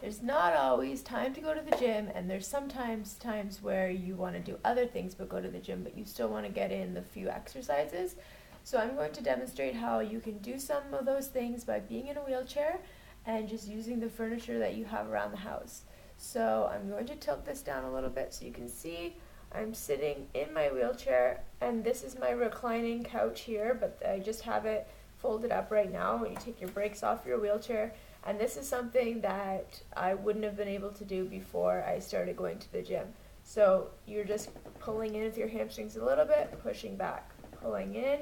there's not always time to go to the gym, and there's sometimes times where you want to do other things but go to the gym, but you still want to get in the few exercises. So I'm going to demonstrate how you can do some of those things by being in a wheelchair and just using the furniture that you have around the house. So I'm going to tilt this down a little bit so you can see I'm sitting in my wheelchair, and this is my reclining couch here, but I just have it folded up right now when you take your brakes off your wheelchair. And this is something that I wouldn't have been able to do before I started going to the gym. So you're just pulling in with your hamstrings a little bit, pushing back, pulling in,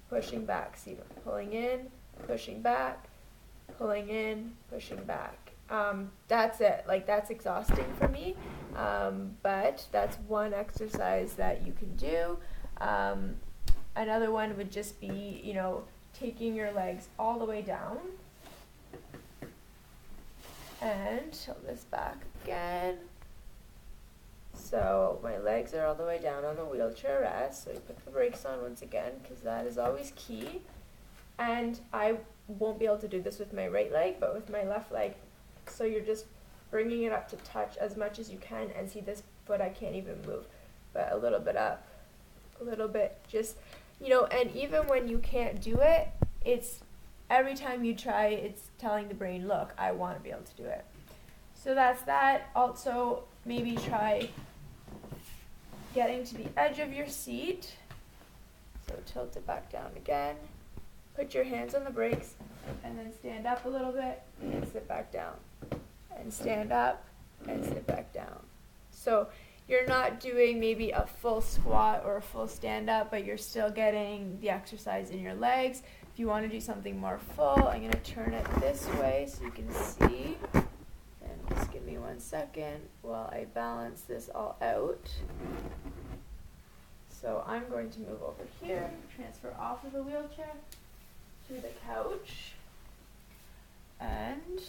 pushing back. See, pulling in, pushing back, pulling in, pushing back. That's it. Like, that's exhausting for me, but that's one exercise that you can do. Another one would just be, taking your legs all the way down. And tilt this back again. So my legs are all the way down on the wheelchair rest. So you put the brakes on once again, because that is always key. And I won't be able to do this with my right leg, but with my left leg. So you're just bringing it up to touch as much as you can. And see, this foot I can't even move, but a little bit up, a little bit, just, and even when you can't do it, it's every time you try, it's telling the brain, look, I want to be able to do it. So that's that. Also, maybe try getting to the edge of your seat. So tilt it back down again. Put your hands on the brakes, and then stand up a little bit and sit back down. And stand up and sit back down. So you're not doing maybe a full squat or a full stand up, but you're still getting the exercise in your legs. If you want to do something more full, I'm going to turn it this way so you can see. And just give me 1 second while I balance this all out. So I'm going to move over here, transfer off of the wheelchair to the couch, and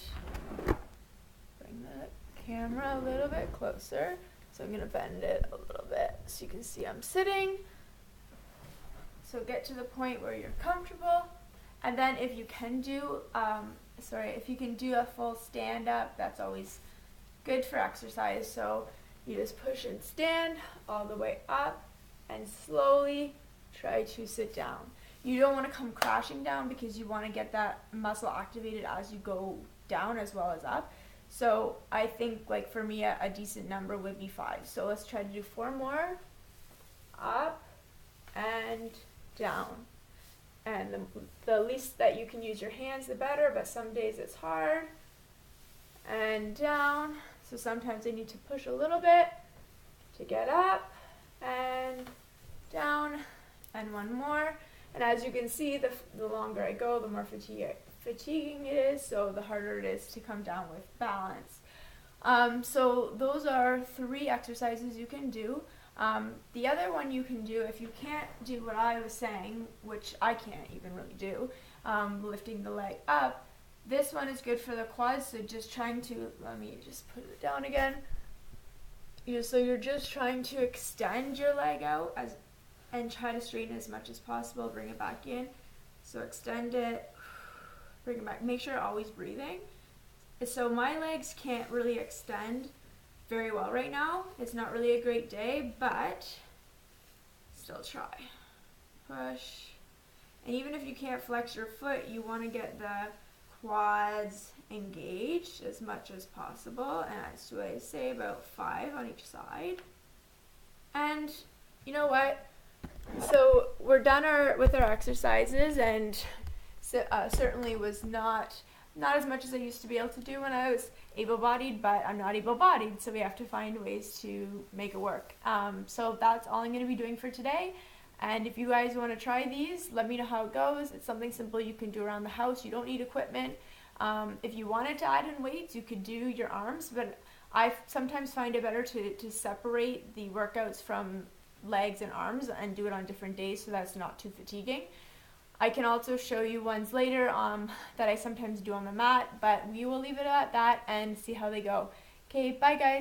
bring the camera a little bit closer. So I'm going to bend it a little bit so you can see I'm sitting. So get to the point where you're comfortable. And then if you can do, a full stand up, that's always good for exercise. So you just push and stand all the way up and slowly try to sit down. You don't want to come crashing down because you want to get that muscle activated as you go down as well as up. So I think, like, for me, a decent number would be 5. So let's try to do 4 more. Up and down. And the least that you can use your hands, the better, but some days it's hard. And down. So sometimes I need to push a little bit to get up. And down. And 1 more. And as you can see, the longer I go, the more fatiguing it is, so the harder it is to come down with balance. So those are 3 exercises you can do. The other one you can do, if you can't do what I was saying, which I can't even really do, lifting the leg up, this one is good for the quads. So just trying to, let me just put it down again. So you're just trying to extend your leg out and try to straighten as much as possible. Bring it back in. So extend it, bring it back. Make sure you're always breathing. So my legs can't really extend very well right now. It's not really a great day, but still try. Push. And even if you can't flex your foot, you want to get the quads engaged as much as possible. And that's what I say, about 5 on each side. And you know what? So we're done with our exercises, and certainly was not as much as I used to be able to do when I was able-bodied, but I'm not able-bodied, so we have to find ways to make it work. So that's all I'm going to be doing for today. And if you guys want to try these, let me know how it goes. It's something simple you can do around the house. You don't need equipment. If you wanted to add in weights, you could do your arms, but I sometimes find it better to separate the workouts from legs and arms and do it on different days so that's not too fatiguing. I can also show you ones later that I sometimes do on the mat, but we will leave it at that and see how they go. Okay, bye guys.